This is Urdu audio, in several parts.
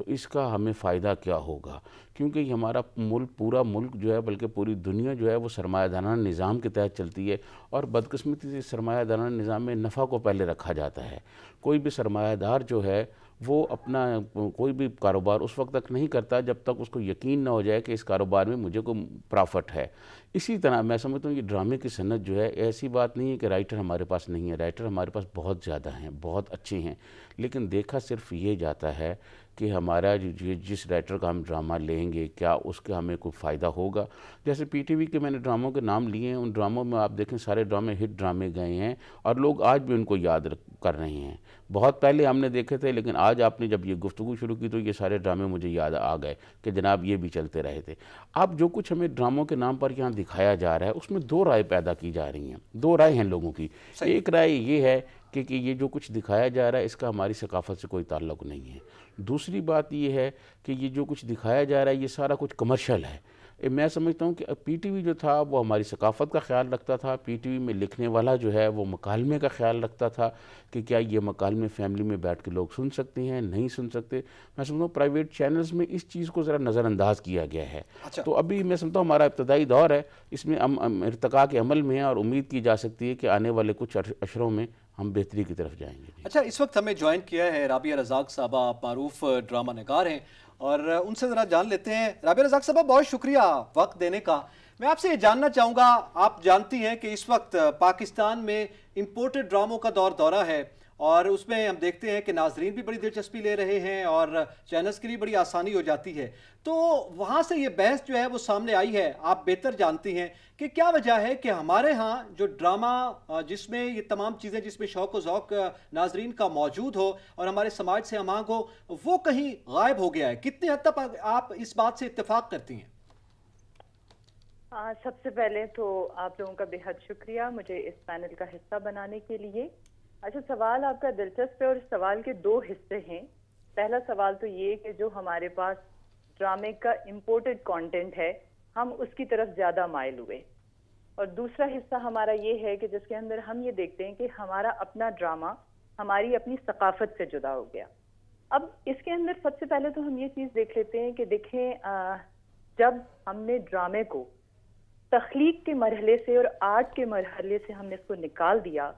تو اس کا ہمیں فائدہ کیا ہوگا؟ کیونکہ یہ ہمارا ملک، پورا ملک جو ہے بلکہ پوری دنیا جو ہے وہ سرمایہ دارانہ نظام کے تحت چلتی ہے، اور بدقسمتی سے سرمایہ دارانہ نظام میں نفع کو پہلے رکھا جاتا ہے۔ کوئی بھی سرمایہ دار جو ہے وہ اپنا کوئی بھی کاروبار اس وقت تک نہیں کرتا جب تک اس کو یقین نہ ہو جائے کہ اس کاروبار میں مجھے کوئی پرافٹ ہے۔ اسی طرح میں سمجھتا ہوں یہ ڈرامے کی صنعت جو ہے، ایسی بات نہیں ہے کہ رائٹر ہمارے پاس نہیں ہے، رائٹر ہمارے پاس بہت زیادہ ہیں، بہت اچھے ہیں، لیکن دیکھا صرف یہ جاتا ہے کہ ہمارا جس رائٹر کا ہم ڈرامہ لیں گے کیا اس کا ہمیں کوئی فائدہ ہوگا۔ جیسے پی ٹی وی کے میں نے ڈراموں کے نام لیے ہیں، ان ڈراموں میں آپ دیکھیں سارے ڈرامے ہٹ ڈرامے گئے ہیں اور لوگ آج بھی ان کو یاد کر رہے ہیں۔ بہت پہلے ہم نے دیکھے تھے، لیکن آج آپ نے جب یہ گفتگو شروع کی تو یہ سارے ڈرامے مجھے یاد آ گئے کہ جناب یہ بھی چلتے رہے تھے۔ اب جو کچھ ہمیں ڈراموں کے نام پر یہاں دکھایا جا رہا ہے اس میں دو رائے پیدا کی جا رہی ہیں، دو رائے ہیں لوگوں کی۔ ایک رائے یہ ہے کہ یہ جو کچھ دکھایا جا رہا ہے اس کا ہماری ثقافت سے کوئی تعلق نہیں ہے۔ دوسری بات یہ ہے کہ یہ جو کچھ دکھایا جا رہا ہے یہ سارا کچھ کمرشل ہے۔ میں سمجھتا ہوں کہ پی ٹی وی جو تھا وہ ہماری ثقافت کا خیال رکھتا تھا، پی ٹی وی میں لکھنے والا جو ہے وہ مکالمے کا خیال رکھتا تھا کہ کیا یہ مکالمے فیملی میں بیٹھ کے لوگ سن سکتے ہیں، نہیں سن سکتے۔ میں سمجھتا ہوں پرائیویٹ چینلز میں اس چیز کو ذرا نظر انداز کیا گیا ہے۔ تو ابھی میں سمجھتا ہوں ہمارا ابتدائی دور ہے، اس میں ہم ارتقاء کے عمل میں ہیں اور امید کی جا سکتی ہے کہ آنے والے کچھ اشروں میں ہم بہتری کی طرف جائیں گے۔ اچھا، اس وقت ہمیں جوائن کیا ہے رابعہ رزاق صاحبہ، آپ معروف ڈرامہ نگار ہیں، اور ان سے ذرا جان لیتے ہیں۔ رابعہ رزاق صاحبہ بہت شکریہ وقت دینے کا۔ میں آپ سے یہ جاننا چاہوں گا، آپ جانتی ہیں کہ اس وقت پاکستان میں امپورٹڈ ڈراموں کا دورہ ہے، اور اس میں ہم دیکھتے ہیں کہ ناظرین بھی بڑی دلچسپی لے رہے ہیں اور چینلز کے لیے بڑی آسانی ہو جاتی ہے۔ تو وہاں سے یہ بحث جو ہے وہ سامنے آئی ہے، آپ بہتر جانتی ہیں کہ کیا وجہ ہے کہ ہمارے ہاں جو ڈرامہ جس میں یہ تمام چیزیں، جس میں شوق و ذوق ناظرین کا موجود ہو اور ہمارے سماج سے ہم آہنگ ہو، وہ کہیں غائب ہو گیا ہے۔ کتنی حد تک آپ اس بات سے اتفاق کرتی ہیں؟ سب سے پہلے تو آپ لوگوں کا بے حد شکریہ مجھے اس پینل کا حصہ بنانے کے لیے۔ اچھا، سوال آپ کا دلچسپ ہے اور اس سوال کے دو حصے ہیں۔ پہلا سوال تو یہ کہ جو ہمارے پاس ڈرامے کا امپورٹڈ کانٹینٹ ہے ہم اس کی طرف زیادہ مائل ہوئے، اور دوسرا حصہ ہمارا یہ ہے کہ جس کے اندر ہم یہ دیکھتے ہیں کہ ہمارا اپنا ڈرامہ ہماری اپنی ثقافت سے جدا ہو گیا۔ اب اس کے اندر سب سے پہلے تو ہم یہ چیز دیکھ لیتے ہیں کہ دیکھیں، جب ہم نے ڈرامے کو تخلیق کے مرحلے سے اور آرٹ کے مرحلے سے ہم نے اس کو نکال دیا،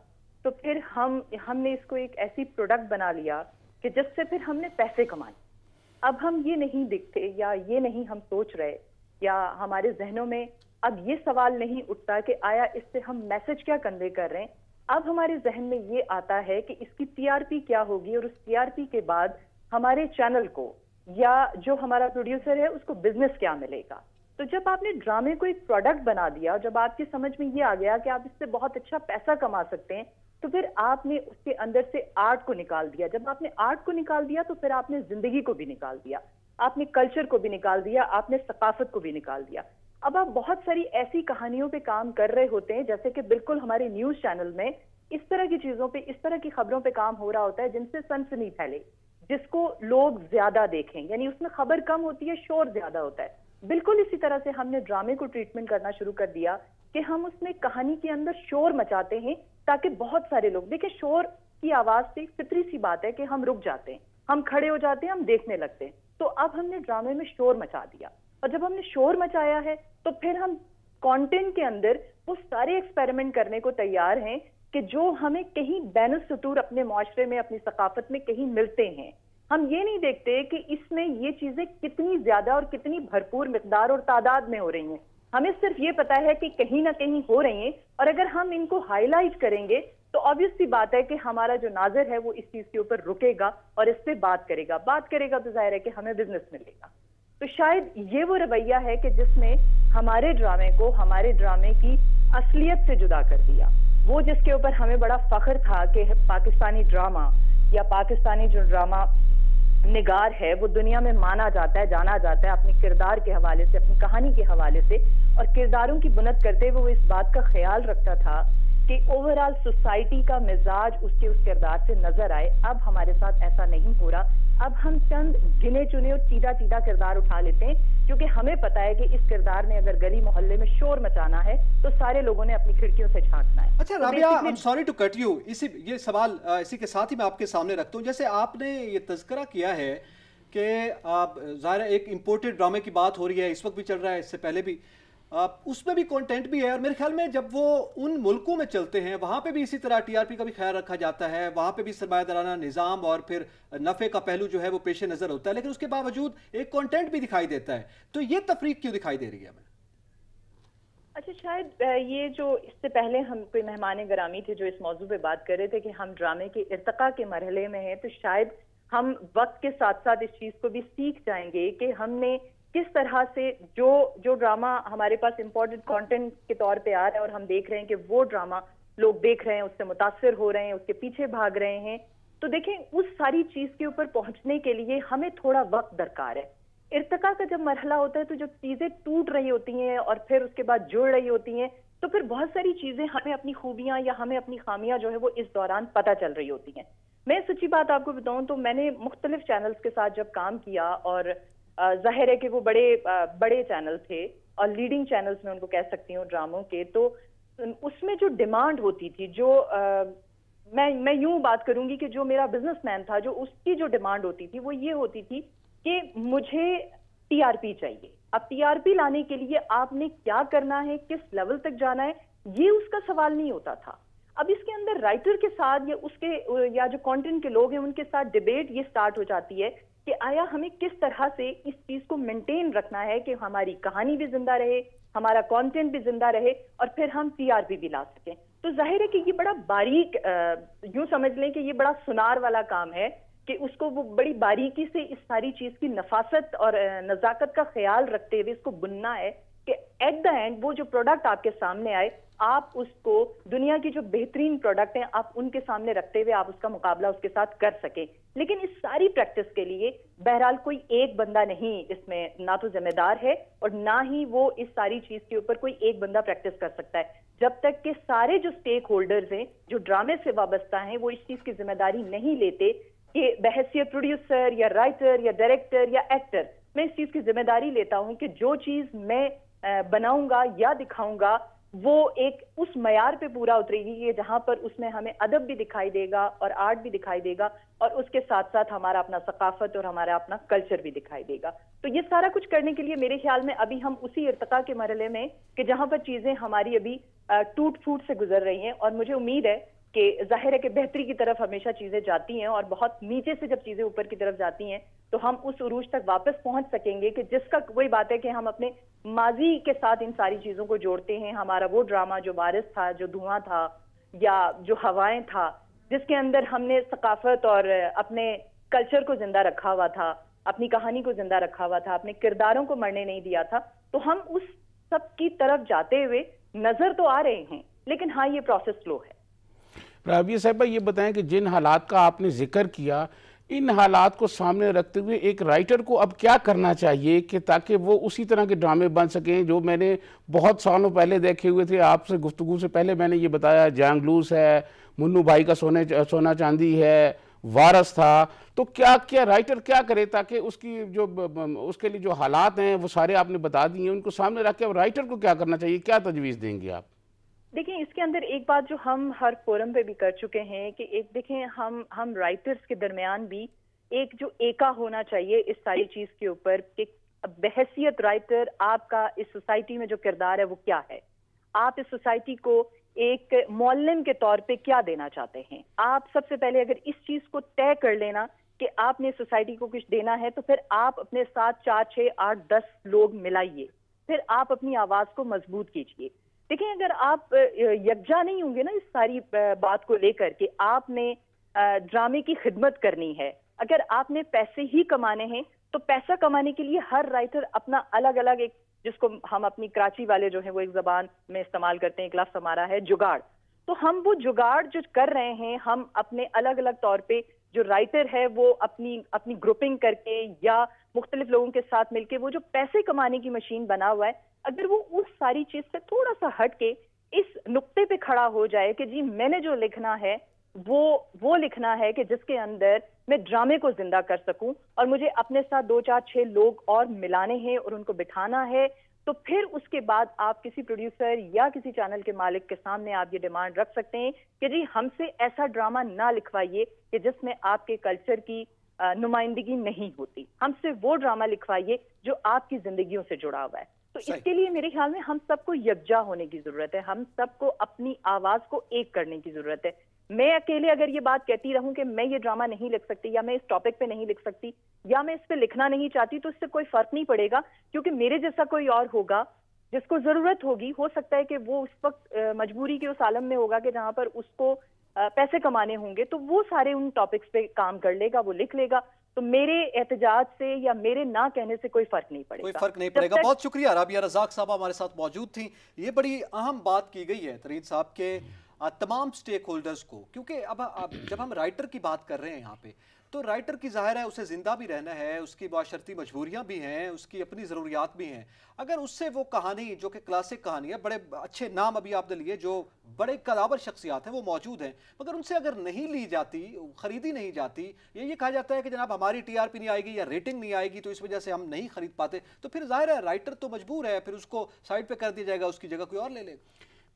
تو پھر ہم نے اس کو ایک ایسی پروڈکٹ بنا لیا کہ جس سے پھر ہم نے پیسے کمائے۔ اب ہم یہ نہیں دیکھتے یا یہ نہیں ہم سوچ رہے یا ہمارے ذہنوں میں اب یہ سوال نہیں اٹھتا کہ آیا اس سے ہم میسج کیا کنوے کر رہے ہیں۔ اب ہمارے ذہن میں یہ آتا ہے کہ اس کی ٹی آر پی کیا ہوگی، اور اس ٹی آر پی کے بعد ہمارے چینل کو یا جو ہمارا پروڈیوسر ہے اس کو بزنس کیا ملے گا۔ تو جب آپ نے ڈرامے کو ایک پروڈکٹ بنا دیا، جب آپ کی سمجھ میں یہ آ گیا کہ آپ اس سے بہت اچھا پیسہ کما سکتے ہیں، تو پھر آپ نے اس کے اندر سے آرٹ کو نکال دیا۔ جب آپ نے آرٹ کو نکال دیا تو پھر آپ نے زندگی کو بھی نکال دیا، آپ نے کلچر کو بھی نکال دیا، آپ نے ثقافت کو بھی نکال دیا۔ اب آپ بہت ساری ایسی کہانیوں پہ کام کر رہے ہوتے ہیں، جیسے کہ بالکل ہمارے نیوز چینل میں اس طرح کی چیزوں پہ، اس طرح کی خبروں پہ کام ہو رہا ہوتا ہے جن سے سنسنی پھیلے، جس کو لوگ زیادہ دیکھیں، یعنی اس میں خبر کم ہوتی ہے، شور زیادہ ہوتا ہے۔ بالکل اسی طرح سے ہم نے ڈرامے کو ٹریٹمنٹ کرنا شروع کر دیا کہ ہم اس میں کہانی کے اندر شور مچاتے ہیں تاکہ بہت سارے لوگ دیکھیں۔ شور کی آواز سے فطری سی بات ہے کہ ہم رک جاتے ہیں، ہم کھڑے ہو جاتے ہیں، ہم دیکھنے لگتے ہیں۔ تو اب ہم نے ڈرامے میں شور مچا دیا، اور جب ہم نے شور مچایا ہے تو پھر ہم کانٹینٹ کے اندر وہ سارے ایکسپیریمنٹ کرنے کو تیار ہیں کہ جو ہمیں کہیں بین السطور اپنے معاشرے میں، اپنی ثقافت میں کہیں ملتے ہیں۔ ہم یہ نہیں دیکھتے کہ اس میں یہ چیزیں کتنی زیادہ اور کتنی بھرپور مقدار اور تعداد میں ہو رہی ہیں، ہمیں صرف یہ پتا ہے کہ کہیں نہ کہیں ہو رہی ہیں، اور اگر ہم ان کو ہائی لائٹ کریں گے تو آبویس سی بات ہے کہ ہمارا جو ناظر ہے وہ اس چیز کے اوپر رکے گا اور اس پہ بات کرے گا تو ظاہر ہے کہ ہمیں بزنس ملے گا۔ تو شاید یہ وہ رویہ ہے کہ جس نے ہمارے ڈرامے کو، ہمارے ڈرامے کی اصلیت سے جدا کر دیا۔ وہ جس کے اوپر ہمیں بڑا فخر تھا کہ پاکستانی ڈرامہ یا پاکستانی جو ڈرامہ نگار ہے وہ دنیا میں مانا جاتا ہے، جانا جاتا ہے اپنے کردار کے حوالے سے، اپنی کہانی کے حوالے سے، اور کرداروں کی بنت کرتے ہوئے وہ اس بات کا خیال رکھتا تھا کہ اوورآل سوسائٹی کا مزاج اس کے اس کردار سے نظر آئے۔ اب ہمارے ساتھ ایسا نہیں ہو رہا، اب ہم چند گنے چنے اور چیدہ کردار اٹھا لیتے ہیں، کیونکہ ہمیں پتا ہے کہ اس کردار نے اگر گلی محلے میں شور مچانا ہے تو سارے لوگوں نے اپنی کھڑکیوں سے جھانکنا ہے۔ اچھا Rabia, I'm sorry to cut you، یہ سوال اسی کے ساتھ ہی میں آپ کے سامنے رکھتا ہوں۔ جیسے آپ نے یہ تذکرہ کیا ہے کہ ظاہر ہے ایک امپورٹڈ ڈرامے کی بات ہو رہی ہے، اس وقت بھی چل رہا ہے، اس سے پہلے بھی اس میں بھی کنٹینٹ بھی ہے، اور میرے خیال میں جب وہ ان ملکوں میں چلتے ہیں وہاں پہ بھی اسی طرح ٹی آر پی کا بھی خیال رکھا جاتا ہے، وہاں پہ بھی سرمایہ دارانہ نظام اور پھر نفع کا پہلو جو ہے وہ پیش نظر ہوتا ہے، لیکن اس کے باوجود ایک کنٹینٹ بھی دکھائی دیتا ہے. تو یہ تفریق کیوں دکھائی دے رہی ہے ہمیں؟ اچھا، شاید یہ جو اس سے پہلے ہم کوئی مہمان گرامی تھے جو اس موضوع پہ بات کر رہے تھے کہ ہم ڈرامے کے ارتقاء کے مرحلے میں ہیں، تو شاید ہم وقت کے ساتھ ساتھ اس چیز کو بھی سیکھ جائیں گے کہ ہم نے کس طرح سے جو ڈرامہ ہمارے پاس امپورٹنٹ کانٹینٹ کے طور پہ آ رہا ہے اور ہم دیکھ رہے ہیں کہ وہ ڈرامہ لوگ دیکھ رہے ہیں، اس سے متاثر ہو رہے ہیں، اس کے پیچھے بھاگ رہے ہیں، تو دیکھیں اس ساری چیز کے اوپر پہنچنے کے لیے ہمیں تھوڑا وقت درکار ہے. ارتقاء کا جب مرحلہ ہوتا ہے تو جو چیزیں ٹوٹ رہی ہوتی ہیں اور پھر اس کے بعد جڑ رہی ہوتی ہیں، تو پھر بہت ساری چیزیں ہمیں اپنی خوبیاں یا ہمیں اپنی خامیاں جو ہے وہ اس دوران پتہ چل رہی ہوتی ہیں. میں سچی بات آپ کو بتاؤں تو میں نے مختلف چینلز کے ساتھ جب کام کیا، اور ظاہر ہے کہ وہ بڑے چینل تھے اور لیڈنگ چینلز میں ان کو کہہ سکتی ہوں ڈراموں کے، تو اس میں جو ڈیمانڈ ہوتی تھی، جو میں یوں بات کروں گی کہ جو میرا بزنس مین تھا، جو اس کی جو ڈیمانڈ ہوتی تھی وہ یہ ہوتی تھی کہ مجھے ٹی آر پی چاہیے. اب ٹی آر پی لانے کے لیے آپ نے کیا کرنا ہے، کس لیول تک جانا ہے، یہ اس کا سوال نہیں ہوتا تھا. اب اس کے اندر رائٹر کے ساتھ یا جو کانٹینٹ کے لوگ ہیں ان کے ساتھ ڈیبیٹ یہ سٹارٹ ہو جاتی ہے کہ آیا ہمیں کس طرح سے اس چیز کو مینٹین رکھنا ہے کہ ہماری کہانی بھی زندہ رہے، ہمارا کانٹینٹ بھی زندہ رہے، اور پھر ہم ٹی آر پی بھی لا سکیں. تو ظاہر ہے کہ یہ بڑا باریک، یوں سمجھ لیں کہ یہ بڑا سنار والا کام ہے کہ اس کو وہ بڑی باریکی سے اس ساری چیز کی نفاست اور نزاکت کا خیال رکھتے ہوئے اس کو بننا ہے کہ ایٹ دا اینڈ وہ جو پروڈکٹ آپ کے سامنے آئے، آپ اس کو دنیا کی جو بہترین پروڈکٹ ہیں آپ ان کے سامنے رکھتے ہوئے آپ اس کا مقابلہ اس کے ساتھ کر سکیں. لیکن اس ساری پریکٹس کے لیے بہرحال کوئی ایک بندہ نہیں اس میں نہ تو ذمہ دار ہے اور نہ ہی وہ اس ساری چیز کے اوپر کوئی ایک بندہ پریکٹس کر سکتا ہے، جب تک کہ سارے جو سٹیک ہولڈرز ہیں جو ڈرامے سے وابستہ ہیں وہ اس چیز کی ذمہ داری نہیں لیتے کہ بحیثیت پروڈیوسر یا رائٹر یا ڈائریکٹر یا ایکٹر میں اس چیز کی ذمہ داری لیتا ہوں کہ جو چیز میں بناؤں گا یا دکھاؤں گا وہ ایک اس معیار پہ پورا اترے گی کہ جہاں پر اس میں ہمیں ادب بھی دکھائی دے گا اور آرٹ بھی دکھائی دے گا اور اس کے ساتھ ساتھ ہمارا اپنا ثقافت اور ہمارا اپنا کلچر بھی دکھائی دے گا. تو یہ سارا کچھ کرنے کے لیے میرے خیال میں ابھی ہم اسی ارتقاء کے مرحلے میں کہ جہاں پر چیزیں ہماری ابھی ٹوٹ پھوٹ سے گزر رہی ہیں، اور مجھے امید ہے کہ ظاہر ہے کہ بہتری کی طرف ہمیشہ چیزیں جاتی ہیں اور بہت نیچے سے جب چیزیں اوپر کی طرف جاتی ہیں تو ہم اس عروج تک واپس پہنچ سکیں گے کہ جس کا وہی بات ہے کہ ہم اپنے ماضی کے ساتھ ان ساری چیزوں کو جوڑتے ہیں. ہمارا وہ ڈرامہ جو وارث تھا، جو دھواں تھا یا جو ہوائیں تھا، جس کے اندر ہم نے ثقافت اور اپنے کلچر کو زندہ رکھا ہوا تھا، اپنی کہانی کو زندہ رکھا ہوا تھا، اپنے کرداروں کو مرنے نہیں دیا تھا، تو ہم اس سب کی طرف جاتے ہوئے نظر تو آ رہے ہیں، لیکن ہاں یہ پروسیس سلو ہے. رابعہ صاحبہ یہ بتائیں کہ جن حالات کا آپ نے ذکر کیا، ان حالات کو سامنے رکھتے ہوئے ایک رائٹر کو اب کیا کرنا چاہیے کہ تاکہ وہ اسی طرح کے ڈرامے بن سکیں جو میں نے بہت سالوں پہلے دیکھے ہوئے تھے؟ آپ سے گفتگو سے پہلے میں نے یہ بتایا جنگ لوز ہے، منو بھائی کا سونا چاندی ہے، وارث تھا. تو کیا رائٹر کیا کرے تاکہ اس کے لیے جو حالات ہیں وہ سارے آپ نے بتا دیے، ان کو سامنے رکھ کے اب رائٹر کو کیا کرنا چاہیے، کیا تجویز دیں گے آپ؟ دیکھیں اس کے اندر ایک بات جو ہم ہر فورم پہ بھی کر چکے ہیں کہ ایک دیکھیں ہم رائٹرز کے درمیان بھی ایک جو ایکا ہونا چاہیے اس ساری چیز کے اوپر کہ بحیثیت رائٹر آپ کا اس سوسائٹی میں جو کردار ہے وہ کیا ہے، آپ اس سوسائٹی کو ایک معلم کے طور پہ کیا دینا چاہتے ہیں. آپ سب سے پہلے اگر اس چیز کو طے کر لینا کہ آپ نے سوسائٹی کو کچھ دینا ہے تو پھر آپ اپنے ساتھ 4 6 8 10 لوگ ملائیے، پھر آپ اپنی آواز کو مضبوط کیجئے. دیکھیں اگر آپ یکجا نہیں ہوں گے نا اس ساری بات کو لے کر کہ آپ نے ڈرامے کی خدمت کرنی ہے، اگر آپ نے پیسے ہی کمانے ہیں تو پیسہ کمانے کے لیے ہر رائٹر اپنا الگ الگ ایک، جس کو ہم اپنی کراچی والے جو ہیں وہ ایک زبان میں استعمال کرتے ہیں، ایک لفظ ہمارا ہے جگاڑ. تو ہم وہ جگاڑ جو کر رہے ہیں، ہم اپنے الگ الگ طور پہ جو رائٹر ہے وہ اپنی گروپنگ کر کے یا مختلف لوگوں کے ساتھ مل کے وہ جو پیسے کمانے کی مشین بنا ہوا ہے، اگر وہ اس ساری چیز سے تھوڑا سا ہٹ کے اس نقطے پہ کھڑا ہو جائے کہ جی میں نے جو لکھنا ہے وہ لکھنا ہے کہ جس کے اندر میں ڈرامے کو زندہ کر سکوں اور مجھے اپنے ساتھ 2 4 6 لوگ اور ملانے ہیں اور ان کو بٹھانا ہے، تو پھر اس کے بعد آپ کسی پروڈیوسر یا کسی چینل کے مالک کے سامنے آپ یہ ڈیمانڈ رکھ سکتے ہیں کہ جی ہم سے ایسا ڈرامہ نہ لکھوائیے کہ جس میں آپ کے کلچر کی نمائندگی نہیں ہوتی. ہم سے وہ ڈرامہ لکھوائیے جو آپ کی زندگیوں سے جڑا ہوا ہے. تو اس کے لیے میرے خیال میں ہم سب کو یکجا ہونے کی ضرورت ہے. ہم سب کو اپنی آواز کو ایک کرنے کی ضرورت ہے. میں اکیلے اگر یہ بات کہتی رہوں کہ میں یہ ڈرامہ نہیں لکھ سکتی یا میں اس ٹاپک پہ نہیں لکھ سکتی یا میں اس پہ لکھنا نہیں چاہتی تو اس سے کوئی فرق نہیں پڑے گا, کیونکہ میرے جیسا کوئی اور ہوگا جس کو ضرورت ہوگی. ہو سکتا ہے کہ وہ اس وقت مجبوری کے اس عالم میں ہوگا کہ جہاں پر اس کو پیسے کمانے ہوں گے, تو وہ سارے ان ٹاپکس پہ کام کر لے گا, وہ لکھ لے گا. تو میرے احتجاج سے یا میرے نہ کہنے سے کوئی فرق نہیں پڑے گا. کوئی فرق نہیں پڑے گا. بہت شکریہ. رابعہ رزاق صاحبہ ہمارے ساتھ موجود تھیں. یہ بڑی اہم بات کی گئی ہے ترین صاحب کے تمام سٹیک ہولڈرز کو, کیونکہ اب جب ہم رائٹر کی بات کر رہے ہیں یہاں پہ, تو رائٹر کی ظاہر ہے اسے زندہ بھی رہنا ہے, اس کی معاشرتی مجبوریاں بھی ہیں, اس کی اپنی ضروریات بھی ہیں. اگر اس سے وہ کہانی جو کہ کلاسک کہانی ہے, بڑے اچھے نام ابھی آپ نے لیے جو بڑے کدابر شخصیات ہیں وہ موجود ہیں, مگر ان سے اگر نہیں لی جاتی, خریدی نہیں جاتی, یہ کہا جاتا ہے کہ جناب ہماری ٹی آر پی نہیں آئے گی یا ریٹنگ نہیں آئے گی تو اس وجہ سے ہم نہیں خرید پاتے, تو پھر ظاہر ہے رائٹر تو مجبور ہے, پھر اس کو سائڈ پہ کر دیا جائے گا, اس کی جگہ کوئی اور لے لے.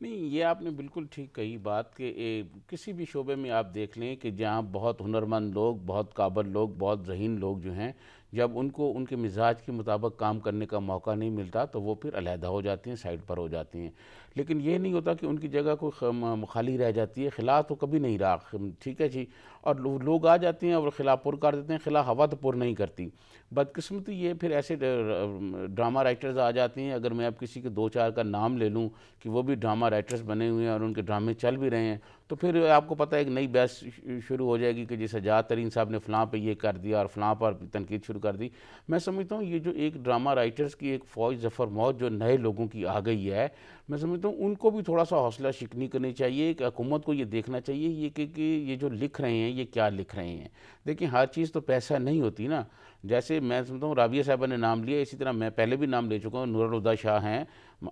نہیں, یہ آپ نے بالکل ٹھیک کہی بات کہ کسی بھی شعبے میں آپ دیکھ لیں کہ جہاں بہت ہنرمند لوگ, بہت قابل لوگ, بہت ذہین لوگ جو ہیں, جب ان کو ان کے مزاج کے مطابق کام کرنے کا موقع نہیں ملتا تو وہ پھر علیحدہ ہو جاتی ہیں, سائڈ پر ہو جاتی ہیں. لیکن یہ نہیں ہوتا کہ ان کی جگہ کوئی خالی رہ جاتی ہے. خلا تو کبھی نہیں رہا, ٹھیک ہے جی, اور لوگ آ جاتے ہیں اور خلا پر کر دیتے ہیں, خلا ہوا تو پر نہیں کرتی. بدقسمتی یہ پھر ایسے ڈرامہ رائٹرز آ جاتے ہیں. اگر میں اب کسی کے 2-4 کا نام لے لوں کہ وہ بھی ڈرامہ رائٹرز بنے ہوئے ہیں اور ان کے ڈرامے چل بھی رہے ہیں, تو پھر آپ کو پتہ ہے ایک نئی بحث شروع ہو جائے گی کہ جی سجاد ترین صاحب نے فلاں پہ یہ کر دیا اور فلاں پر تنقید شروع کر دی. میں سمجھتا ہوں یہ جو ایک ڈرامہ رائٹرز کی ایک فوج ظفر موت جو نئے لوگوں کی آ گئی ہے, میں سمجھتا ہوں ان کو بھی تھوڑا سا حوصلہ شکنی کرنی چاہیے کہ حکومت کو یہ دیکھنا چاہیے یہ کہ یہ جو لکھ رہے ہیں یہ کیا لکھ رہے ہیں. دیکھیں ہر چیز تو پیسہ نہیں ہوتی نا. جیسے میں سمجھتا ہوں رابعہ صاحبہ نے نام لیا, اسی طرح میں پہلے بھی نام لے چکا ہوں, نور الہدیٰ شاہ ہیں,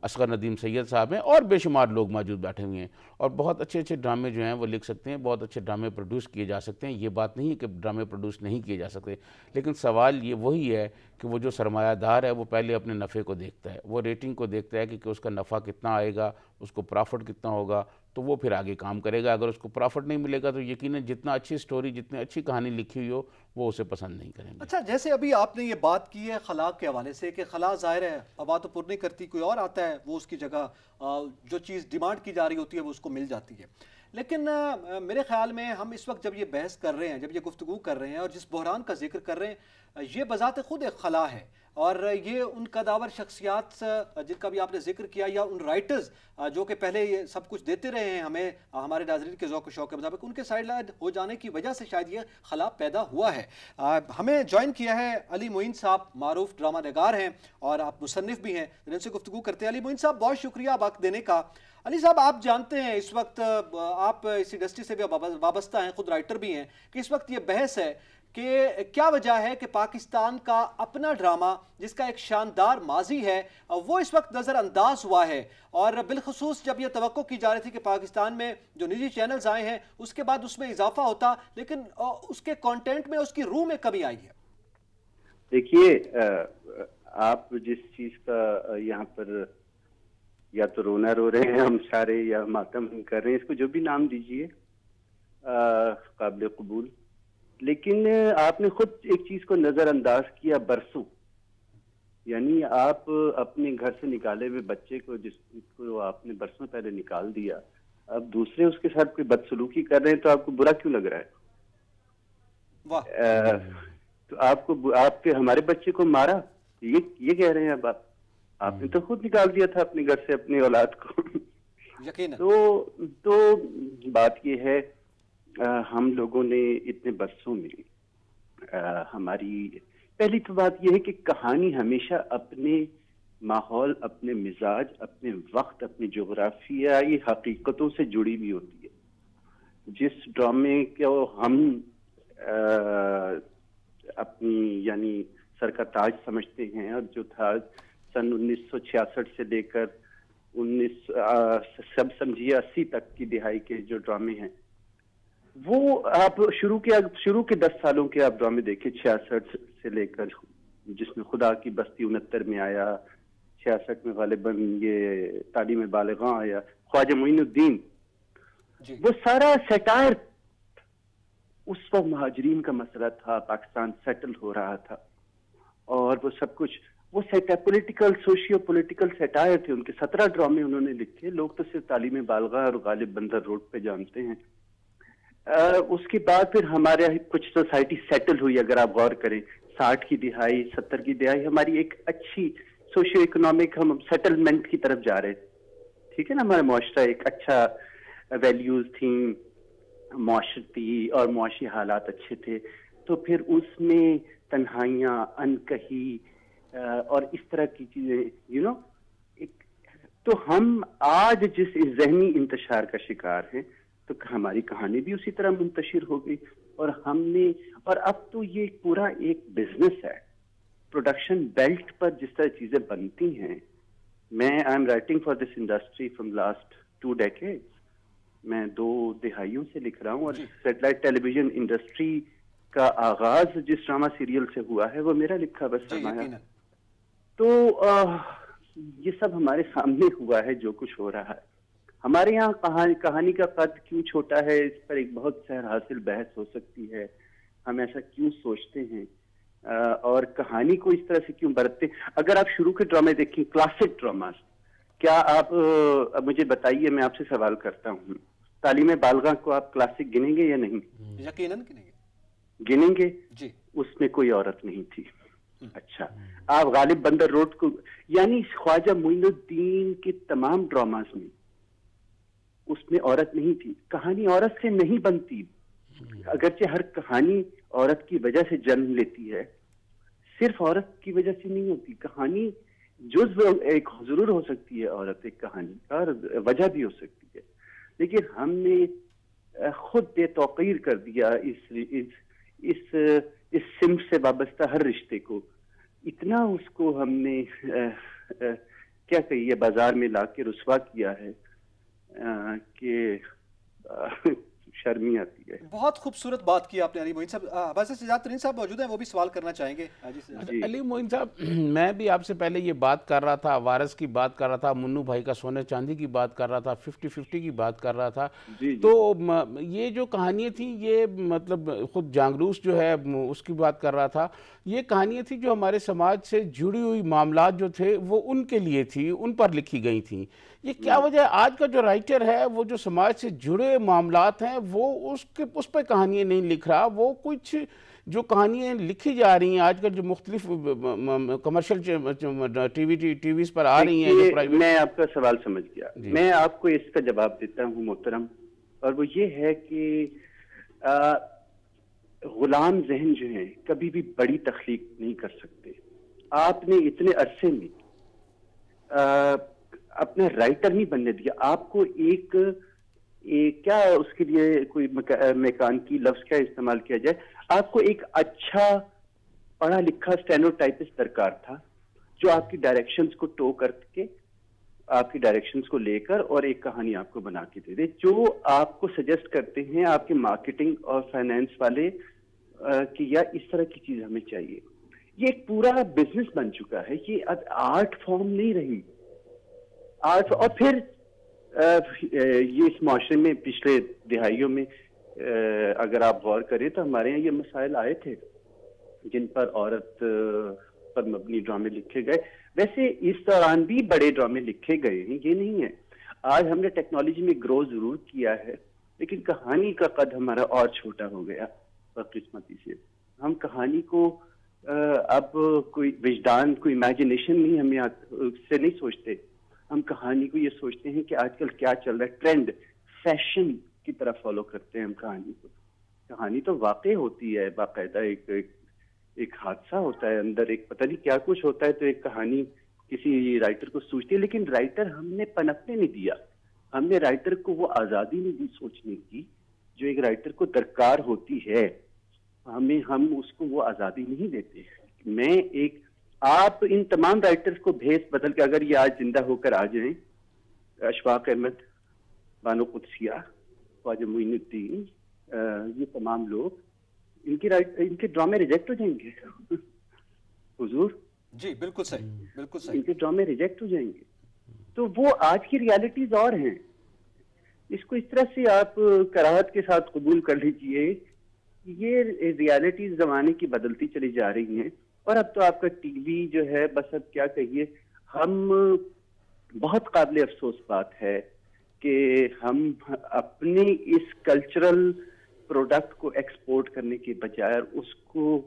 اصغر ندیم سید صاحب ہیں, اور بے شمار لوگ موجود بیٹھے ہوئے ہیں, اور بہت اچھے اچھے ڈرامے جو ہیں وہ لکھ سکتے ہیں, بہت اچھے ڈرامے پروڈیوس کیے جا سکتے ہیں. یہ بات نہیں ہے کہ ڈرامے پروڈیوس نہیں کیے جا سکتے, لیکن سوال یہ وہی ہے کہ وہ جو سرمایہ دار ہے وہ پہلے اپنے نفع کو دیکھتا ہے, وہ ریٹنگ کو دیکھتا ہے کہ اس کا نفع کتنا آئے گا, اس کو پرافٹ کتنا ہوگا, تو وہ پھر آگے کام کرے گا. اگر اس کو پرافٹ نہیں ملے گا تو یقیناً جتنا اچھی سٹوری, جتنی اچھی کہانی لکھی ہوئی ہو وہ اسے پسند نہیں کریں گے. اچھا, جیسے ابھی آپ نے یہ بات کی ہے خلا کے حوالے سے کہ خلا ظاہر ہے ہوا تو پر نہیں کرتی, کوئی اور آتا ہے وہ اس کی جگہ جو چیز ڈیمانڈ کی جا رہی ہوتی ہے وہ اس کو مل جاتی ہے. لیکن میرے خیال میں ہم اس وقت جب یہ بحث کر رہے ہیں, جب یہ گفتگو کر رہے ہیں اور جس بحران کا ذکر کر رہے ہیں, یہ بذات خود ایک خلا ہے, اور یہ ان قداور شخصیات جن کا بھی آپ نے ذکر کیا, یا ان رائٹرز جو کہ پہلے یہ سب کچھ دیتے رہے ہیں ہمیں ہمارے ناظرین کے ذوق و شوق کے مطابق, ان کے سائڈ لائن ہو جانے کی وجہ سے شاید یہ خلا پیدا ہوا ہے. ہمیں جوائن کیا ہے علی معین صاحب, معروف ڈرامہ نگار ہیں اور آپ مصنف بھی ہیں, جن سے گفتگو کرتے ہیں. علی معین صاحب بہت شکریہ وقت دینے کا. علی صاحب, آپ جانتے ہیں اس وقت, آپ اس انڈسٹری سے بھی وابستہ ہیں, خود رائٹر بھی ہیں, کہ اس وقت یہ بحث ہے کہ کیا وجہ ہے کہ پاکستان کا اپنا ڈرامہ جس کا ایک شاندار ماضی ہے وہ اس وقت نظر انداز ہوا ہے, اور بالخصوص جب یہ توقع کی جا رہی تھی کہ پاکستان میں جو نجی چینلز آئے ہیں اس کے بعد اس میں اضافہ ہوتا, لیکن اس کے کانٹینٹ میں, اس کی روح میں کمی آئی ہے. دیکھیے, آپ جس چیز کا یہاں پر یا تو رونا رو رہے ہیں ہم سارے, یا ماتم کر رہے ہیں, اس کو جو بھی نام دیجئے قابل قبول, لیکن آپ نے خود ایک چیز کو نظر انداز کیا برسوں. یعنی آپ اپنے گھر سے نکالے ہوئے بچے کو, جس کو آپ نے برسوں پہلے نکال دیا, اب دوسرے اس کے ساتھ کوئی بدسلوکی کر رہے ہیں تو آپ کو برا کیوں لگ رہا ہے؟ تو آپ کو, آپ کے ہمارے بچے کو مارا, یہ کہہ رہے ہیں اب آپ نے تو خود نکال دیا تھا اپنے گھر سے اپنی اولاد کو. تو بات یہ ہے, ہم لوگوں نے اتنے برسوں میں ہماری پہلی تو بات یہ ہے کہ کہانی ہمیشہ اپنے ماحول, اپنے مزاج, اپنے وقت, اپنی جغرافیائی حقیقتوں سے جڑی ہوئی ہوتی ہے. جس ڈرامے کو ہم اپنی یعنی سر کا تاج سمجھتے ہیں, اور جو تھا سن 1966 سے لے کر 80 تک کی دہائی کے جو ڈرامے ہیں, وہ آپ شروع کے 10 سالوں کے آپ ڈرامے دیکھیں, 66 سے لے کر جس میں خدا کی بستی 69 میں آیا, 66 میں غالباً یہ تعلیم بالغاں آیا, خواجہ معین الدین, وہ سارا سیٹائر, اس وقت مہاجرین کا مسئلہ تھا، پاکستان سیٹل ہو رہا تھا، اور وہ سب کچھ وہ پولیٹیکل سوشیو پولیٹیکل سیٹائر تھے ان کے. 17 ڈرامے انہوں نے لکھے. لوگ تو صرف تعلیم بالغاہ اور غالب بندر روڈ پہ جانتے ہیں. اس کے بعد پھر ہمارے کچھ سوسائٹی سیٹل ہوئی. اگر آپ غور کریں 60 کی دہائی 70 کی دہائی ہماری ایک اچھی سوشیو اکنامک ہم سیٹلمنٹ کی طرف جا رہے تھے. ٹھیک ہے نا، ہمارا معاشرہ ایک اچھا ویلیوز تھیں معاشرتی اور معاشی حالات اچھے تھے. تو پھر اس میں تنہائیاں، انکہی اور اس طرح کی چیزیں تو ہم آج جس ذہنی انتشار کا شکار ہیں تو ہماری کہانی بھی اسی طرح منتشر ہو گئی. اور ہم نے اور اب تو یہ پورا ایک بزنس ہے. پروڈکشن بیلٹ پر جس طرح چیزیں بنتی ہیں، میں I am writing for this industry from last 2 decades. میں 2 دہائیوں سے لکھ رہا ہوں، اور سیٹلائٹ ٹیلی ویژن انڈسٹری کا آغاز جس ڈرامہ سیریل سے ہوا ہے وہ میرا لکھا بس سرمایہ. تو یہ سب ہمارے سامنے ہوا ہے جو کچھ ہو رہا ہے. ہمارے یہاں کہانی کا قد کیوں چھوٹا ہے، اس پر ایک بہت سیر حاصل بحث ہو سکتی ہے. ہم ایسا کیوں سوچتے ہیں اور کہانی کو اس طرح سے کیوں برتتے. اگر آپ شروع کے ڈرامے دیکھیں، کلاسک ڈراماز، کیا آپ مجھے بتائیے، میں آپ سے سوال کرتا ہوں، تعلیم بالغاہ کو آپ کلاسک گنیں گے یا نہیں؟ یقیناً گنیں گے. گنیں گے جی. اس میں کوئی عورت نہیں تھی. اچھا، آپ غالب بندر روڈ کو، یعنی خواجہ معین الدین کے تمام ڈراماز میں اس میں عورت نہیں تھی. کہانی عورت سے نہیں بنتی، اگرچہ ہر کہانی عورت کی وجہ سے جنم لیتی ہے، صرف عورت کی وجہ سے نہیں ہوتی. کہانی جزو ایک ضرور ہو سکتی ہے عورت ایک کہانی کا، اور وجہ بھی ہو سکتی ہے، لیکن ہم نے خود بے توقیر کر دیا اس صنف سے وابستہ ہر رشتے کو. اتنا اس کو ہم نے کیا کہیے بازار میں لا کے رسوا کیا ہے کہ شرمی آتی ہے. بہت خوبصورت بات کی آپ نے علی معین صاحب. ویسے سجاد ترین صاحب موجود ہیں، وہ بھی سوال کرنا چاہیں گے. علی معین صاحب، میں بھی آپ سے پہلے یہ بات کر رہا تھا، وارث کی بات کر رہا تھا، منو بھائی کا سونے چاندی کی بات کر رہا تھا، 50-50 کی بات کر رہا تھا. تو یہ جو کہانیاں تھیں، یہ مطلب خود جانگلوس جو ہے اس کی بات کر رہا تھا. یہ کہانیاں تھیں جو ہمارے سماج سے جڑی ہوئی معاملات جو تھے وہ ان کے لیے تھی، ان پر لکھی گئی تھیں. یہ کیا وجہ ہے آج کا جو رائٹر ہے وہ جو سماج سے جڑے معاملات ہیں وہ اس پہ کہانیاں نہیں لکھ رہا؟ وہ کچھ جو کہانیاں لکھی جا رہی ہیں آج کل جو مختلف کمرشل ٹی ویز پر آ رہی ہیں. میں آپ کا سوال سمجھ گیا. میں آپ کو اس کا جواب دیتا ہوں محترم، اور وہ یہ ہے کہ غلام ذہن جو ہیں کبھی بھی بڑی تخلیق نہیں کر سکتے. آپ نے اتنے عرصے میں اپنا رائٹر نہیں بننے دیا. آپ کو ایک کیا اس کے لیے کوئی میکانیکی لفظ کیا استعمال کیا جائے، آپ کو ایک اچھا پڑھا لکھا اسٹینوٹائپسٹ درکار تھا جو آپ کی ڈائریکشنز کو ٹو کر کے، آپ کی ڈائریکشنز کو لے کر اور ایک کہانی آپ کو بنا کے دے دے. جو آپ کو سجیسٹ کرتے ہیں آپ کے مارکیٹنگ اور فائنینس والے کہ یا اس طرح کی چیز ہمیں چاہیے. یہ ایک پورا بزنس بن چکا ہے، یہ اب آرٹ فارم نہیں رہی. آرٹ اور پھر یہ اس معاشرے میں پچھلے دہائیوں میں اگر آپ غور کریں تو ہمارے یہاں یہ مسائل آئے تھے جن پر عورت پر مبنی ڈرامے لکھے گئے. ویسے اس دوران بھی بڑے ڈرامے لکھے گئے ہیں، یہ نہیں ہے. آج ہم نے ٹیکنالوجی میں گرو ضرور کیا ہے، لیکن کہانی کا قد ہمارا اور چھوٹا ہو گیا بدقسمتی سے. ہم کہانی کو اب کوئی وجدان، کوئی امیجنیشن نہیں، ہمیں اس سے نہیں سوچتے. ہم کہانی کو یہ سوچتے ہیں کہ آج کل کیا چل رہا ہے، ٹرینڈ، فیشن کی طرف فالو کرتے ہیں ہم کہانی کو. کہانی تو واقع ہوتی ہے، باقاعدہ ایک حادثہ ہوتا ہے اندر، ایک پتہ نہیں کیا کچھ ہوتا ہے، تو ایک کہانی کسی رائٹر کو سوچتی ہے. لیکن رائٹر ہم نے پنپنے نہیں دیا، ہم نے رائٹر کو وہ آزادی نہیں دی سوچنے کی جو ایک رائٹر کو درکار ہوتی ہے. ہم اس کو وہ آزادی نہیں دیتے. آپ ان تمام رائٹرز کو بھیس بدل کے، اگر یہ آج زندہ ہو کر آ جائیں، اشفاق احمد، بانو قدسیہ، خواجہ معین الدین، یہ تمام لوگ، ان کے ڈرامے ریجیکٹ ہو جائیں گے. حضور جی بالکل صحیح، بالکل صحیح. ان کے ڈرامے ریجیکٹ ہو جائیں گے. تو وہ آج کی ریالٹیز اور ہیں. اس کو اس طرح سے آپ کراہت کے ساتھ قبول کر لیجئے یہ ریالٹی زمانے کی بدلتی چلی جا رہی ہیں، اور اب تو آپ کا ٹی وی جو ہے، بس اب کیا کہیے، ہم بہت قابل افسوس بات ہے کہ ہم اپنے اس کلچرل پروڈکٹ کو ایکسپورٹ کرنے کے بجائے اس کو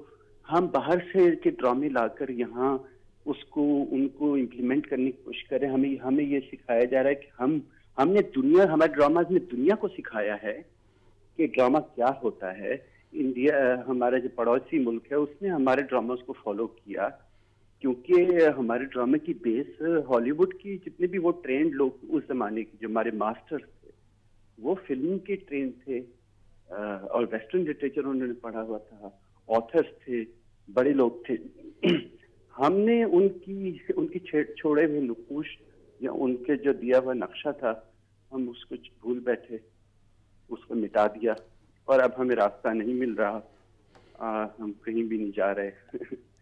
ہم باہر سے کے ڈرامے لا کر یہاں اس کو ان کو امپلیمنٹ کرنے کی کوشش کریں. ہمیں یہ سکھایا جا رہا ہے کہ ہم نے ہمارے ڈراماز نے دنیا کو سکھایا ہے کہ ڈرامہ کیا ہوتا ہے. انڈیا ہمارا جو پڑوسی ملک ہے اس نے ہمارے ڈراماز کو فالو کیا، کیونکہ ہمارے ڈرامے کی بیس ہالی ووڈ کی جتنے بھی وہ ٹرینڈ لوگ اس زمانے کے جو ہمارے ماسٹرز تھے وہ فلم کے ٹرینڈ تھے، اور ویسٹرن لٹریچر انہوں نے پڑھا ہوا تھا، آتھرس تھے، بڑے لوگ تھے. ہم نے ان کی چھوڑے ہوئے نقوش یا ان کے جو دیا ہوا نقشہ تھا ہم اس کو بھول بیٹھے، اس کو مٹا دیا، اور اب ہمیں راستہ نہیں مل رہا، ہم کہیں بھی نہیں جا رہے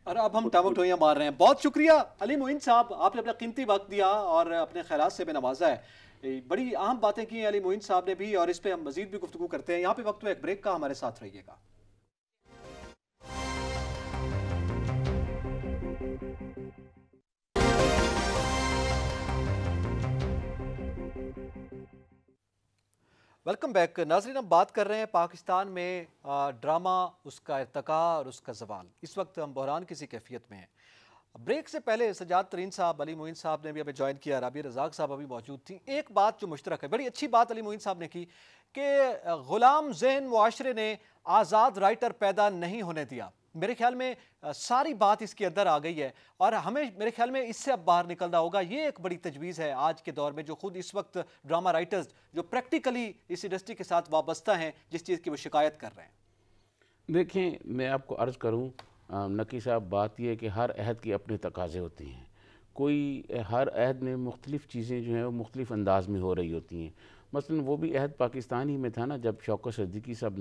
اور اب ہم ٹامٹویاں مار رہے ہیں. بہت شکریہ علی معین صاحب، آپ نے اپنا قیمتی وقت دیا اور اپنے خیالات سے بھی نوازا ہے. بڑی اہم باتیں کی ہیں علی معین صاحب نے بھی، اور اس پہ ہم مزید بھی گفتگو کرتے ہیں. یہاں پہ وقت ہوا ایک بریک کا، ہمارے ساتھ رہیے گا. Welcome back. ناظرین، ہم بات کر رہے ہیں پاکستان میں ڈرامہ، اس کا ارتقاء اور اس کا زوال. اس وقت ہم بحران کسی کیفیت میں ہیں. بریک سے پہلے سجاد ترین صاحب، علی معین صاحب نے بھی ہمیں جوائن کیا، رابعہ رزاق صاحب ابھی موجود تھیں. ایک بات جو مشترک ہے، بڑی اچھی بات علی معین صاحب نے کی کہ غلام ذہن معاشرے نے آزاد رائٹر پیدا نہیں ہونے دیا. میرے خیال میں ساری بات اس کے اندر آ گئی ہے، اور ہمیں میرے خیال میں اس سے اب باہر نکلنا ہوگا. یہ ایک بڑی تجویز ہے آج کے دور میں، جو خود اس وقت ڈرامہ رائٹرز جو پریکٹیکلی اس انڈسٹری کے ساتھ وابستہ ہیں، جس چیز کی وہ شکایت کر رہے ہیں. دیکھیں، میں آپ کو عرض کروں نقی صاحب، بات یہ ہے کہ ہر عہد کی اپنے تقاضے ہوتے ہیں. ہر عہد میں مختلف چیزیں جو ہیں وہ مختلف انداز میں ہو رہی ہوتی ہیں. مثلا وہ بھی عہد پاکستان ہی میں تھا نا، جب شوکت صدیقی صاحب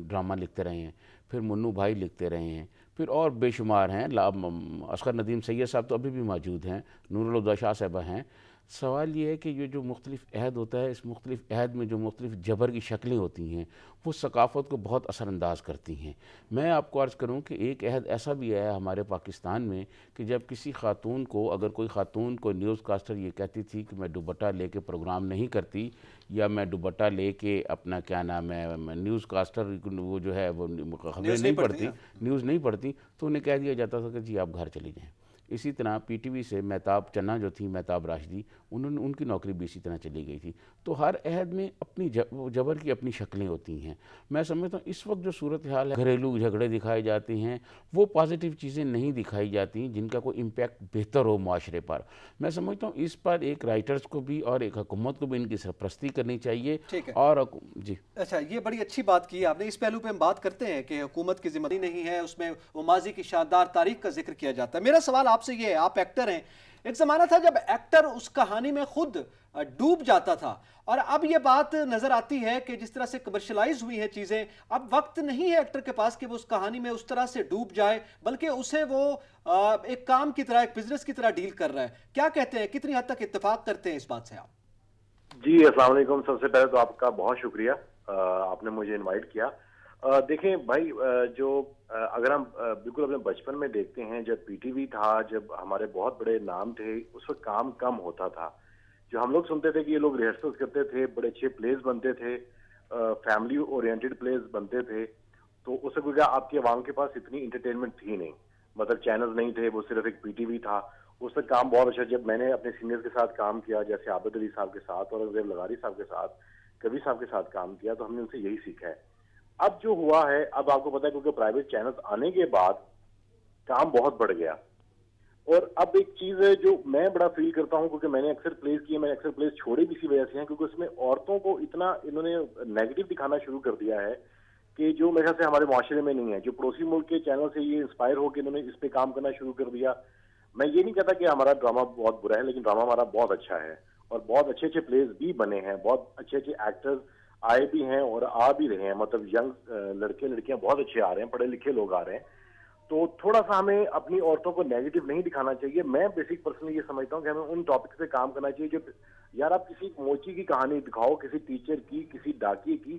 ڈرامہ لکھتے رہے ہیں، پھر منو بھائی لکھتے رہے ہیں، پھر اور بے شمار ہیں. اصغر ندیم سید صاحب تو ابھی بھی موجود ہیں، نور الہدیٰ شاہ صاحبہ ہیں. سوال یہ ہے کہ یہ جو مختلف عہد ہوتا ہے، اس مختلف عہد میں جو مختلف جبر کی شکلیں ہوتی ہیں وہ ثقافت کو بہت اثر انداز کرتی ہیں. میں آپ کو عرض کروں کہ ایک عہد ایسا بھی ہے ہمارے پاکستان میں کہ جب کسی خاتون کو، اگر کوئی خاتون کو نیوز کاسٹر یہ کہتی تھی کہ میں دوپٹہ لے کے پروگرام نہیں کرتی، یا میں دوپٹہ لے کے اپنا کیا نام ہے نیوز کاسٹر وہ جو ہے وہ خبریں نہیں پڑھتی، نیوز نہیں پڑھتی، تو انہیں کہہ دیا جاتا تھا کہ جی آپ گھر چلی جائیں. اسی طرح پی ٹی وی سے مہتاب چنا جو تھی، مہتاب راشدی، ان کی نوکری بھی اسی طرح چلی گئی تھی. تو ہر عہد میں اپنی جبر کی اپنی شکلیں ہوتی ہیں. میں سمجھتا ہوں اس وقت جو صورتحال ہے، گھریلو جھگڑے دکھائے جاتے ہیں، وہ پازیٹیو چیزیں نہیں دکھائی جاتی جن کا کوئی امپیکٹ بہتر ہو معاشرے پر. میں سمجھتا ہوں اس پر ایک رائٹرز کو بھی اور ایک حکومت کو بھی ان کی سرپرستی کرنی چاہیے. اور جی اچھا، یہ بڑی اچھی بات کی آپ نے. اس پہلو پہ ہم بات کرتے ہیں کہ حکومت کی ذمہ داری نہیں ہے، اس میں وہ ماضی کی شاندار تاریخ کا ذکر کیا جاتا ہے. میرا سوال آپ سے یہ ہے، آپ ایکٹر ہیں، ایک زمانہ تھا جب ایکٹر اس کہانی میں خود ڈوب جاتا تھا، اور اب یہ بات نظر آتی ہے کہ جس طرح سے کمرشلائز ہوئی ہیں چیزیں، اب وقت نہیں ہے ایکٹر کے پاس کہ وہ اس کہانی میں اس طرح سے ڈوب جائے، بلکہ اسے وہ ایک کام کی طرح، ایک بزنس کی طرح ڈیل کر رہا ہے. کیا کہتے ہیں، کتنی حد تک اتفاق کرتے ہیں اس بات سے آپ؟ جی السلام علیکم. سب سے پہلے تو آپ کا بہت شکریہ، آپ نے مجھے انوائٹ کیا. دیکھیں بھائی، جو اگر ہم بالکل اپنے بچپن میں دیکھتے ہیں، جب پی ٹی وی تھا، جب ہمارے بہت بڑے نام تھے، اس وقت کام کم ہوتا تھا. جو ہم لوگ سنتے تھے کہ یہ لوگ ریہرسل کرتے تھے، بڑے اچھے پلیز بنتے تھے، فیملی اورینٹڈ پلیز بنتے تھے. تو اس سے کیا آپ کی عوام کے پاس اتنی انٹرٹینمنٹ تھی نہیں، مطلب چینلز نہیں تھے، وہ صرف ایک پی ٹی وی تھا. اس سے کام بہت اچھا. جب میں نے اپنے سینئر کے ساتھ کام کیا، جیسے عابد علی صاحب کے ساتھ اور زیب لغاری صاحب کے ساتھ، کبیر صاحب کے ساتھ کام کیا، تو ہم نے ان سے یہی سیکھا ہے. اب جو ہوا ہے، اب آپ کو پتا ہے کیونکہ پرائیویٹ چینلز آنے کے بعد کام بہت بڑھ گیا. اور اب ایک چیز ہے جو میں بڑا فیل کرتا ہوں، کیونکہ میں نے اکثر پلیز کیے، میں نے اکثر پلیز چھوڑے بھی اسی وجہ سے ہیں، کیونکہ اس میں عورتوں کو اتنا انہوں نے نیگیٹو دکھانا شروع کر دیا ہے کہ جو میرے خیال سے ہمارے معاشرے میں نہیں ہے. جو پڑوسی ملک کے چینل سے یہ انسپائر ہو کے انہوں نے اس پہ کام کرنا شروع کر دیا. میں یہ نہیں کہتا کہ ہمارا ڈرامہ بہت برا ہے، لیکن ڈرامہ ہمارا بہت اچھا ہے، اور بہت اچھے اچھے پلیز بھی بنے ہیں، بہت اچھے اچھے ایکٹرز آئے بھی ہیں اور آ بھی رہے ہیں. مطلب ینگ لڑکے لڑکیاں بہت اچھے آ رہے ہیں، پڑھے لکھے لوگ آ رہے ہیں. تو تھوڑا سا ہمیں اپنی عورتوں کو نیگیٹو نہیں دکھانا چاہیے. میں بیسک پرسنلی یہ سمجھتا ہوں کہ ہمیں ان ٹاپکس پہ کام کرنا چاہیے جو یار آپ کسی موچی کی کہانی دکھاؤ، کسی ٹیچر کی، کسی ڈاکیے کی،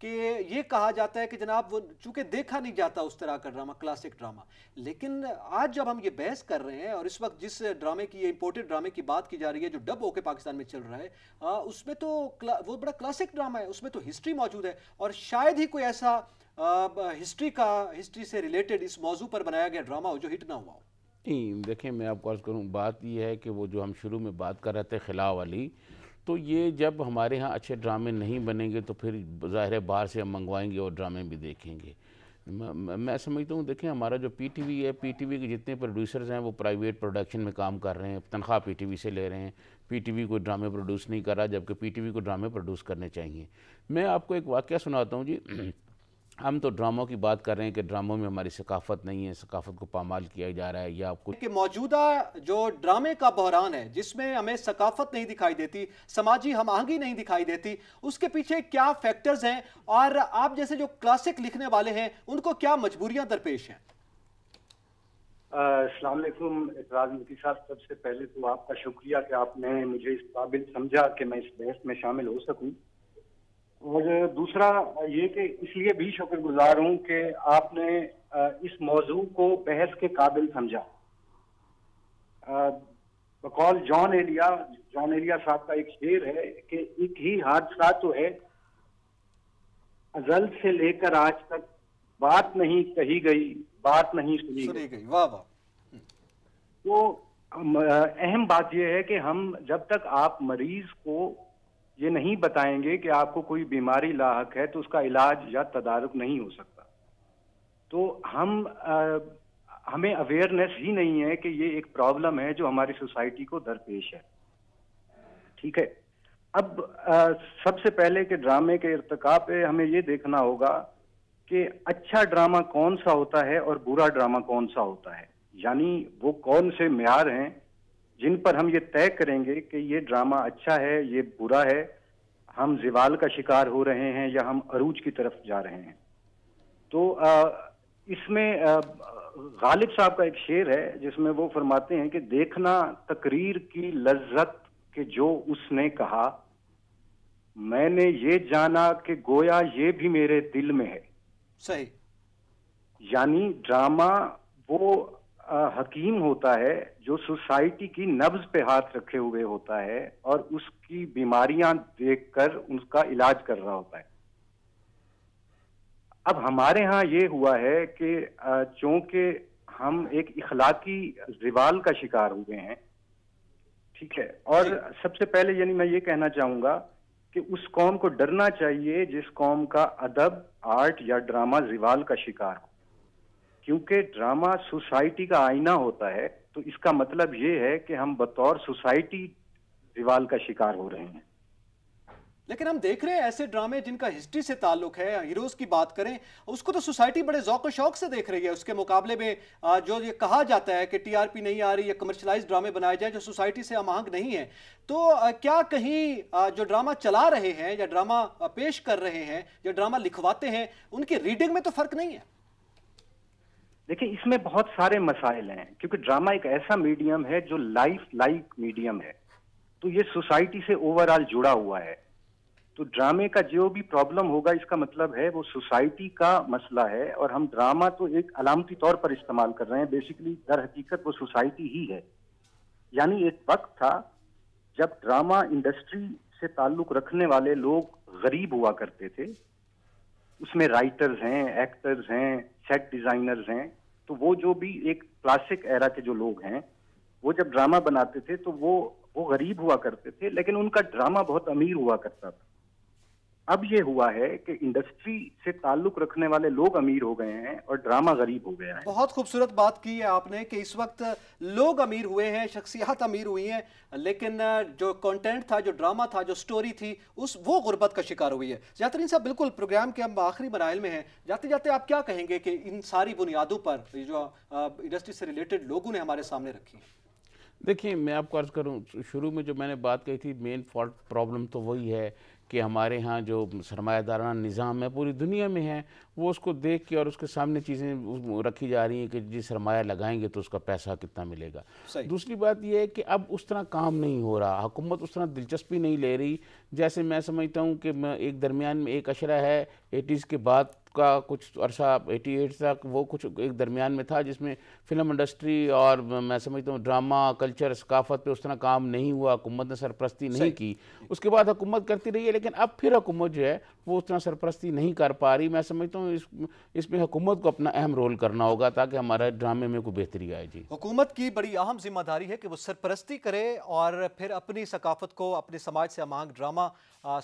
کہ یہ کہا جاتا ہے کہ جناب وہ چونکہ دیکھا نہیں جاتا اس طرح کا ڈرامہ، کلاسک ڈرامہ، لیکن آج جب ہم یہ بحث کر رہے ہیں اور اس وقت جس ڈرامے کی، امپورٹڈ ڈرامے کی بات کی جا رہی ہے جو ڈب ہو کے پاکستان میں چل رہا ہے، اس میں تو وہ بڑا کلاسک ڈرامہ ہے، اس میں تو ہسٹری موجود ہے، اور شاید ہی کوئی ایسا ہسٹری سے ریلیٹڈ اس موضوع پر بنایا گیا ڈرامہ ہو جو ہٹ نہ ہوا ہو۔ نہیں دیکھیں، میں آپ کو عرض کروں، بات یہ ہے کہ وہ جو ہم شروع میں بات کر رہے تھے خلا والی، تو یہ جب ہمارے ہاں اچھے ڈرامے نہیں بنیں گے تو پھر ظاہر ہے باہر سے ہم منگوائیں گے اور ڈرامے بھی دیکھیں گے۔ میں سمجھتا ہوں، دیکھیں ہمارا جو پی ٹی وی ہے، پی ٹی وی کے جتنے پروڈیوسرز ہیں وہ پرائیویٹ پروڈکشن میں کام کر رہے ہیں، تنخواہ پی ٹی وی سے لے رہے ہیں، پی ٹی وی کوئی ڈرامے پروڈیوس نہیں کر رہا، جبکہ پی ٹی وی کو ڈرامے پروڈیوس کرنے چاہیے۔ میں آپ کو ایک واقعہ سناتا ہوں جی۔ ہم تو ڈراموں کی بات کر رہے ہیں کہ ڈراموں میں ہماری ثقافت نہیں ہے، ثقافت کو پامال کیا جا رہا ہے، یا آپ کو کہ موجودہ جو ڈرامے کا بحران ہے جس میں ہمیں ثقافت نہیں دکھائی دیتی، سماجی ہم آہنگی نہیں دکھائی دیتی، اس کے پیچھے کیا فیکٹرز ہیں، اور آپ جیسے جو کلاسک لکھنے والے ہیں ان کو کیا مجبوریاں درپیش ہیں؟ السلام علیکم اعتراض مفتی صاحب، سب سے پہلے تو آپ کا شکریہ کہ آپ نے مجھے اس قابل سمجھا کہ میں اس بحث میں شامل ہو سکوں، اور دوسرا یہ کہ اس لیے بھی شکر گزار ہوں کہ آپ نے اس موضوع کو بحث کے قابل سمجھا۔ بقول جان ایلیا صاحب کا ایک شعر ہے کہ ایک ہی حادثہ تو ہے ازل سے لے کر آج تک، بات نہیں کہی گئی، بات نہیں سنی گئی۔ واہ واہ۔ تو اہم بات یہ ہے کہ ہم جب تک آپ مریض کو یہ نہیں بتائیں گے کہ آپ کو کوئی بیماری لاحق ہے تو اس کا علاج یا تدارک نہیں ہو سکتا۔ تو ہمیں اویئرنیس ہی نہیں ہے کہ یہ ایک پرابلم ہے جو ہماری سوسائٹی کو درپیش ہے۔ ٹھیک ہے، اب سب سے پہلے کہ ڈرامے کے ارتقاء پہ ہمیں یہ دیکھنا ہوگا کہ اچھا ڈرامہ کون سا ہوتا ہے اور برا ڈرامہ کون سا ہوتا ہے، یعنی وہ کون سے معیار ہیں جن پر ہم یہ طے کریں گے کہ یہ ڈرامہ اچھا ہے، یہ برا ہے، ہم زوال کا شکار ہو رہے ہیں یا ہم عروج کی طرف جا رہے ہیں۔ تو اس میں غالب صاحب کا ایک شعر ہے جس میں وہ فرماتے ہیں کہ دیکھنا تقریر کی لذت کہ جو اس نے کہا، میں نے یہ جانا کہ گویا یہ بھی میرے دل میں ہے۔ صحیح۔ یعنی ڈرامہ وہ حکیم ہوتا ہے جو سوسائٹی کی نبض پہ ہاتھ رکھے ہوئے ہوتا ہے اور اس کی بیماریاں دیکھ کر اس کا علاج کر رہا ہوتا ہے۔ اب ہمارے ہاں یہ ہوا ہے کہ چونکہ ہم ایک اخلاقی زوال کا شکار ہوئے ہیں، ٹھیک ہے، اور سب سے پہلے یعنی میں یہ کہنا چاہوں گا کہ اس قوم کو ڈرنا چاہیے جس قوم کا ادب، آرٹ یا ڈرامہ زوال کا شکار ہو، کیونکہ ڈرامہ سوسائٹی کا آئینہ ہوتا ہے، تو اس کا مطلب یہ ہے کہ ہم بطور سوسائٹی زوال کا شکار ہو رہے ہیں۔ لیکن ہم دیکھ رہے ہیں ایسے ڈرامے جن کا ہسٹری سے تعلق ہے، ہیروز کی بات کریں، اس کو تو سوسائٹی بڑے ذوق و شوق سے دیکھ رہی ہے، اس کے مقابلے میں جو یہ کہا جاتا ہے کہ ٹی آر پی نہیں آ رہی یا کمرشلائز ڈرامے بنائے جائیں جو سوسائٹی سے ہم آہنگ نہیں ہیں، تو کیا کہیں جو ڈرامہ چلا رہے ہیں یا ڈرامہ پیش کر رہے ہیں یا ڈرامہ لکھواتے ہیں ان کی ریڈنگ میں تو فرق نہیں ہے؟ دیکھیں، اس میں بہت سارے مسائل ہیں، کیونکہ ڈرامہ ایک ایسا میڈیم ہے جو لائف لائک میڈیم ہے، تو یہ سوسائٹی سے اوور آل جڑا ہوا ہے۔ تو ڈرامے کا جو بھی پرابلم ہوگا اس کا مطلب ہے وہ سوسائٹی کا مسئلہ ہے، اور ہم ڈرامہ تو ایک علامتی طور پر استعمال کر رہے ہیں، بیسیکلی در حقیقت وہ سوسائٹی ہی ہے۔ یعنی ایک وقت تھا جب ڈرامہ انڈسٹری سے تعلق رکھنے والے لوگ غریب ہوا کرتے تھے، اس میں رائٹرز ہیں، ایکٹرز ہیں، سیٹ ڈیزائنرز ہیں، تو وہ جو بھی ایک کلاسک ایرا کے جو لوگ ہیں وہ جب ڈرامہ بناتے تھے تو وہ غریب ہوا کرتے تھے، لیکن ان کا ڈرامہ بہت امیر ہوا کرتا تھا۔ اب یہ ہوا ہے کہ انڈسٹری سے تعلق رکھنے والے لوگ امیر ہو گئے ہیں اور ڈرامہ غریب ہو گیا ہے۔ بہت خوبصورت بات کی ہے آپ نے کہ اس وقت لوگ امیر ہوئے ہیں، شخصیات امیر ہوئی ہیں، لیکن جو کانٹینٹ تھا، جو ڈرامہ تھا، جو سٹوری تھی، وہ غربت کا شکار ہوئی ہے۔ زیادہ ترین صاحب، بالکل پروگرام کے ہم آخری مراحل میں ہیں، جاتے جاتے آپ کیا کہیں گے کہ ان ساری بنیادوں پر جو انڈسٹری سے ریلیٹڈ لوگوں نے ہمارے سامنے رکھی ہیں؟ دیکھیں، میں آپ کو عرض کروں، شروع میں جو میں نے بات کہی تھی، مین فالٹ پرابلم تو وہی ہے کہ ہمارے ہاں جو سرمایہ دارانہ نظام ہے پوری دنیا میں ہے، وہ اس کو دیکھ کے اور اس کے سامنے چیزیں رکھی جا رہی ہیں کہ جی سرمایہ لگائیں گے تو اس کا پیسہ کتنا ملے گا۔ دوسری بات یہ ہے کہ اب اس طرح کام نہیں ہو رہا، حکومت اس طرح دلچسپی نہیں لے رہی جیسے میں سمجھتا ہوں کہ ایک درمیان میں ایک اشرہ ہے 80s کے بعد کا کچھ عرصہ 88 تک، وہ کچھ ایک درمیان میں تھا جس میں فلم انڈسٹری اور میں سمجھتا ہوں ڈرامہ کلچر ثقافت پہ اس طرح کام نہیں ہوا، حکومت نے سرپرستی نہیں کی۔ اس کے بعد حکومت کرتی رہی ہے، لیکن اب پھر حکومت جو ہے وہ اس طرح سرپرستی نہیں کر پا رہی۔ میں سمجھتا ہوں اس میں حکومت کو اپنا اہم رول کرنا ہوگا تاکہ ہمارے ڈرامے میں کوئی بہتری آئے۔ جی، حکومت کی بڑی اہم ذمہ داری ہے کہ وہ سرپرستی کرے اور پھر اپنی ثقافت کو، اپنے سماج سے ہم آہنگ ڈرامہ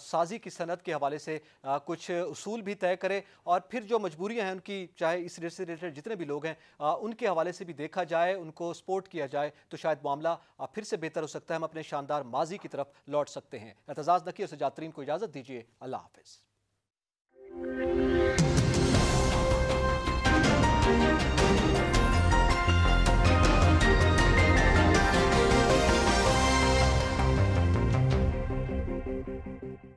سازی کی صنعت کے حوالے سے کچھ اصول بھی طے کرے، اور پھر جو مجبوریاں ہیں ان کی، چاہے اس سے ریلیٹڈ جتنے بھی لوگ ہیں ان کے حوالے سے بھی دیکھا جائے، ان کو سپورٹ کیا جائے، تو شاید معاملہ پھر سے بہتر ہو سکتا ہے، ہم اپنے شاندار ماضی کی طرف لوٹ سکتے ہیں۔ اعتزاز نقی اور سجاد ترین کو اجازت دیجیے، اللہ حافظ۔